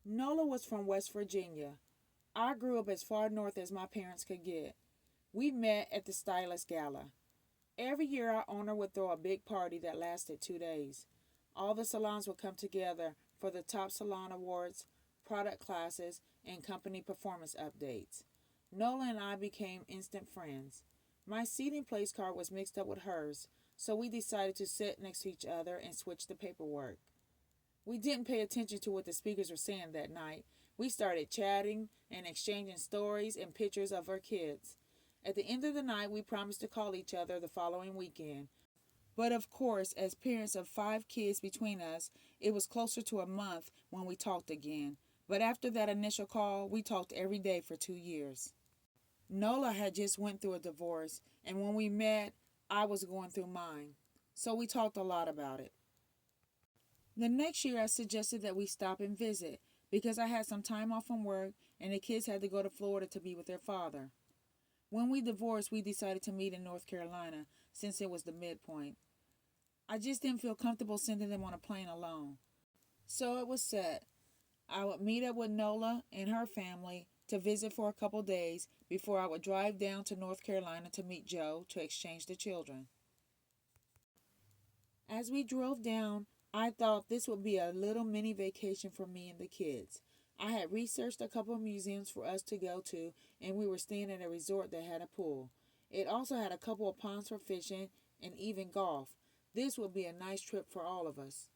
Nola was from West Virginia. I grew up as far north as my parents could get. We met at the Stylist Gala. Every year, our owner would throw a big party that lasted 2 days. All the salons would come together for the top salon awards, product classes, and company performance updates. Nola and I became instant friends. My seating place card was mixed up with hers, so we decided to sit next to each other and switch the paperwork. We didn't pay attention to what the speakers were saying that night. We started chatting and exchanging stories and pictures of our kids. At the end of the night, we promised to call each other the following weekend. But of course, as parents of 5 kids between us, it was closer to a month when we talked again. But after that initial call, we talked every day for 2 years. Nola had just went through a divorce, and when we met, I was going through mine. So we talked a lot about it. The next year, I suggested that we stop and visit because I had some time off from work and the kids had to go to Florida to be with their father. When we divorced, we decided to meet in North Carolina since it was the midpoint. I just didn't feel comfortable sending them on a plane alone. So it was set. I would meet up with Nola and her family to visit for a couple days before I would drive down to North Carolina to meet Joe to exchange the children. As we drove down, I thought this would be a little mini vacation for me and the kids. I had researched a couple of museums for us to go to, and we were staying at a resort that had a pool. It also had a couple of ponds for fishing and even golf. This would be a nice trip for all of us.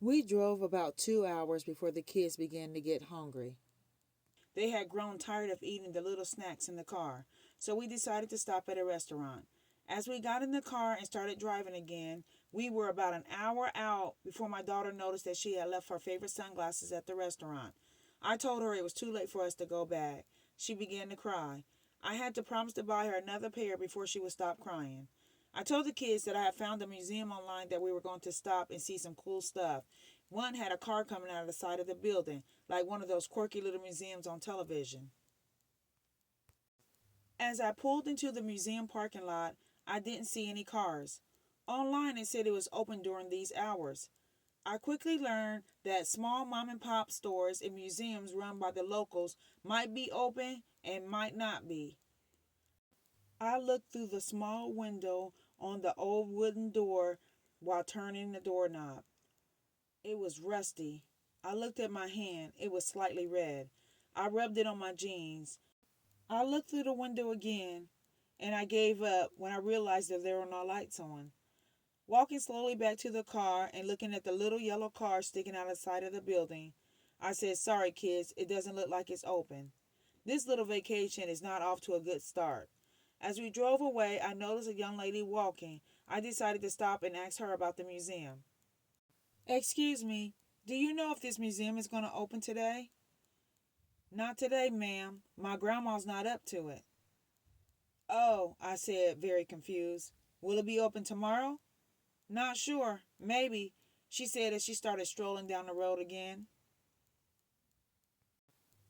We drove about 2 hours before the kids began to get hungry. They had grown tired of eating the little snacks in the car, so we decided to stop at a restaurant. As we got in the car and started driving again, we were about an hour out before my daughter noticed that she had left her favorite sunglasses at the restaurant. I told her it was too late for us to go back. She began to cry. I had to promise to buy her another pair before she would stop crying. I told the kids that I had found a museum online that we were going to stop and see some cool stuff. One had a car coming out of the side of the building, like one of those quirky little museums on television. As I pulled into the museum parking lot, I didn't see any cars. Online it said it was open during these hours. I quickly learned that small mom and pop stores and museums run by the locals might be open and might not be. I looked through the small window on the old wooden door while turning the doorknob. It was rusty. I looked at my hand. It was slightly red. I rubbed it on my jeans. I looked through the window again, and I gave up when I realized that there were no lights on. Walking slowly back to the car and looking at the little yellow car sticking out of the side of the building, I said, "Sorry, kids, it doesn't look like it's open. This little vacation is not off to a good start." As we drove away, I noticed a young lady walking. I decided to stop and ask her about the museum. "Excuse me, do you know if this museum is going to open today?" "Not today, ma'am. My grandma's not up to it." "Oh," I said, very confused. "Will it be open tomorrow?" "Not sure. Maybe," she said as she started strolling down the road again.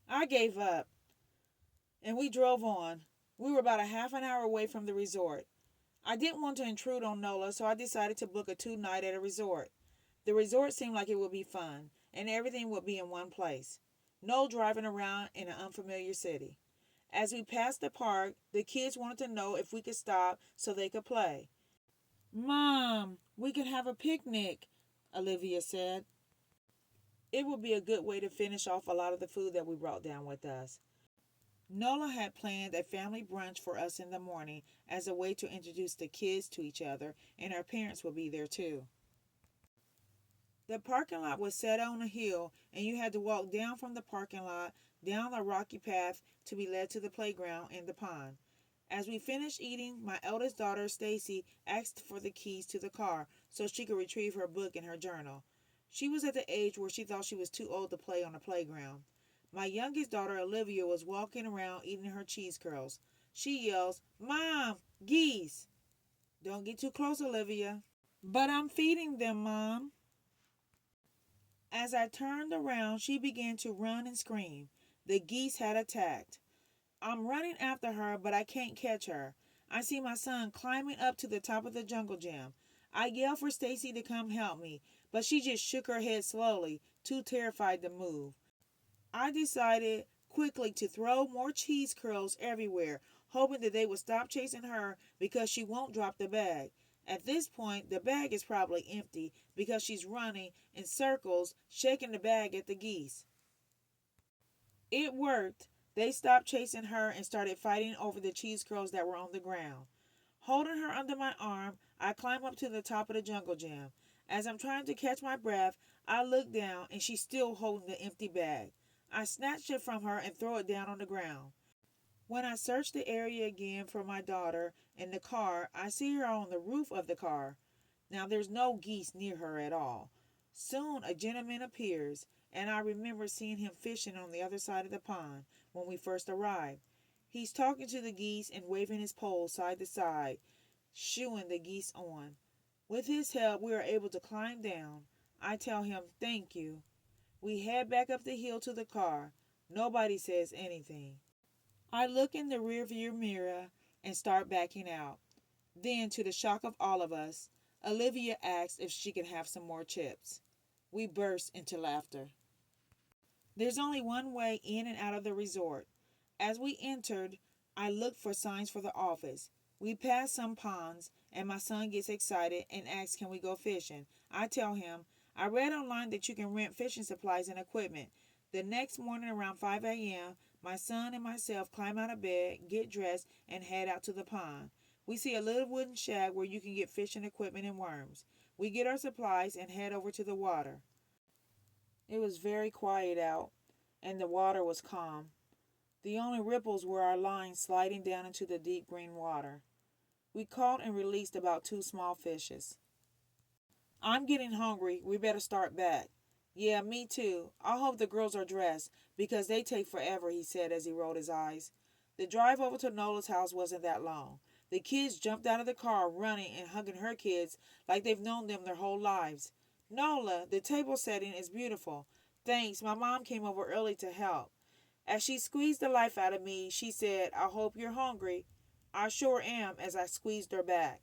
I gave up, and we drove on. We were about a half an hour away from the resort. I didn't want to intrude on Nola, so I decided to book a 2 night at a resort. The resort seemed like it would be fun, and everything would be in one place. No driving around in an unfamiliar city. As we passed the park, the kids wanted to know if we could stop so they could play. "Mom, we could have a picnic," Olivia said. It would be a good way to finish off a lot of the food that we brought down with us. Nola had planned a family brunch for us in the morning as a way to introduce the kids to each other, and our parents would be there too. The parking lot was set on a hill, and you had to walk down from the parking lot down a rocky path to be led to the playground and the pond. As we finished eating, my eldest daughter, Stacy, asked for the keys to the car so she could retrieve her book and her journal. She was at the age where she thought she was too old to play on the playground. My youngest daughter, Olivia, was walking around eating her cheese curls. She yells, "Mom, geese!" "Don't get too close, Olivia." "But I'm feeding them, Mom." As I turned around, she began to run and scream. The geese had attacked. I'm running after her, but I can't catch her. I see my son climbing up to the top of the jungle gym. I yell for Stacy to come help me, but she just shook her head slowly, too terrified to move. I decided quickly to throw more cheese curls everywhere, hoping that they would stop chasing her because she won't drop the bag. At this point, the bag is probably empty because she's running in circles, shaking the bag at the geese. It worked. They stopped chasing her and started fighting over the cheese curls that were on the ground. Holding her under my arm, I climb up to the top of the jungle gym. As I'm trying to catch my breath, I look down and she's still holding the empty bag. I snatch it from her and throw it down on the ground. When I search the area again for my daughter in the car, I see her on the roof of the car. Now there's no geese near her at all. Soon a gentleman appears, and I remember seeing him fishing on the other side of the pond when we first arrived. He's talking to the geese and waving his pole side to side, shooing the geese on. With his help, we are able to climb down. I tell him, "Thank you." We head back up the hill to the car. Nobody says anything. I look in the rearview mirror and start backing out. Then, to the shock of all of us, Olivia asks if she can have some more chips. We burst into laughter. There's only one way in and out of the resort. As we entered, I looked for signs for the office. We pass some ponds, and my son gets excited and asks, "Can we go fishing?" I tell him, "I read online that you can rent fishing supplies and equipment." The next morning around 5 a.m., my son and myself climb out of bed, get dressed, and head out to the pond. We see a little wooden shack where you can get fishing equipment and worms. We get our supplies and head over to the water. It was very quiet out, and the water was calm. The only ripples were our lines sliding down into the deep green water. We caught and released about 2 small fishes. "I'm getting hungry. We better start back." "Yeah, me too. I hope the girls are dressed, because they take forever," he said as he rolled his eyes. The drive over to Nola's house wasn't that long. The kids jumped out of the car, running and hugging her kids like they've known them their whole lives. "Nola, the table setting is beautiful. Thanks, my mom came over early to help." As she squeezed the life out of me, she said, "I hope you're hungry." "I sure am," as I squeezed her back.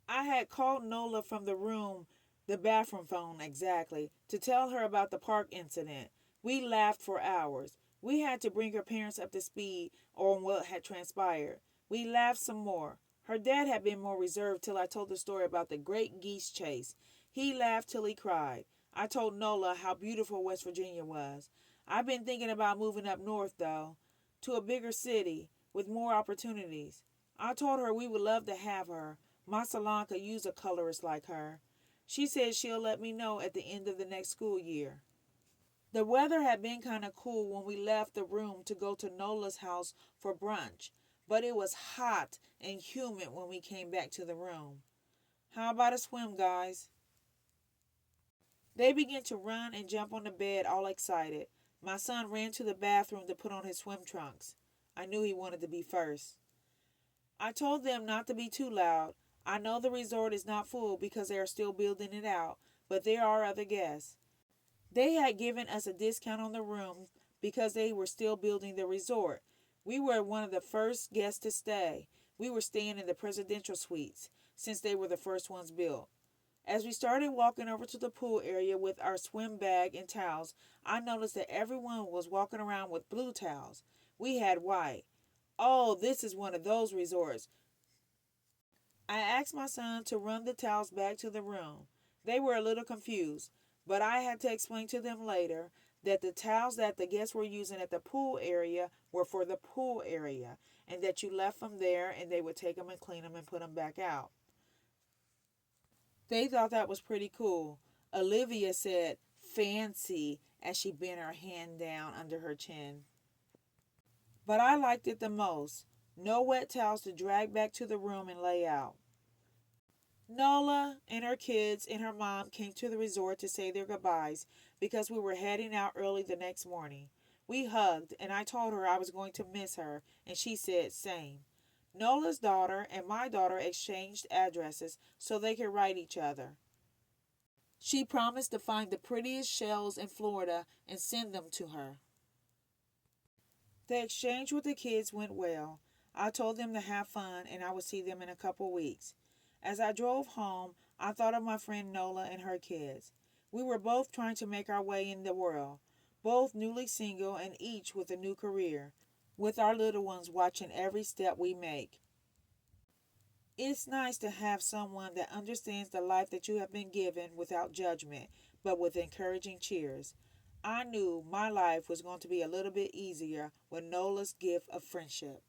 I had called Nola from the bathroom phone exactly, to tell her about the park incident. We laughed for hours. We had to bring her parents up to speed on what had transpired. We laughed some more. Her dad had been more reserved till I told the story about the great geese chase. He laughed till he cried. I told Nola how beautiful West Virginia was. I've been thinking about moving up north, though, to a bigger city with more opportunities. I told her we would love to have her. My salon could use a colorist like her. She said she'll let me know at the end of the next school year. The weather had been kind of cool when we left the room to go to Nola's house for brunch, but it was hot and humid when we came back to the room. "How about a swim, guys?" They began to run and jump on the bed, all excited. My son ran to the bathroom to put on his swim trunks. I knew he wanted to be first. I told them not to be too loud. I know the resort is not full because they are still building it out, but there are other guests. They had given us a discount on the room because they were still building the resort. We were one of the first guests to stay. We were staying in the presidential suites since they were the first ones built. As we started walking over to the pool area with our swim bag and towels, I noticed that everyone was walking around with blue towels. We had white. "Oh, this is one of those resorts." I asked my son to run the towels back to the room. They were a little confused, but I had to explain to them later that the towels that the guests were using at the pool area were for the pool area, and that you left them there and they would take them and clean them and put them back out. They thought that was pretty cool. Olivia said, "Fancy," as she bent her hand down under her chin. But I liked it the most. No wet towels to drag back to the room and lay out. Nola and her kids and her mom came to the resort to say their goodbyes because we were heading out early the next morning. We hugged, and I told her I was going to miss her, and she said same. Nola's daughter and my daughter exchanged addresses so they could write each other. She promised to find the prettiest shells in Florida and send them to her. The exchange with the kids went well. I told them to have fun and I would see them in a couple weeks. As I drove home, I thought of my friend Nola and her kids. We were both trying to make our way in the world, both newly single and each with a new career, with our little ones watching every step we make. It's nice to have someone that understands the life that you have been given without judgment, but with encouraging cheers. I knew my life was going to be a little bit easier with Nola's gift of friendship.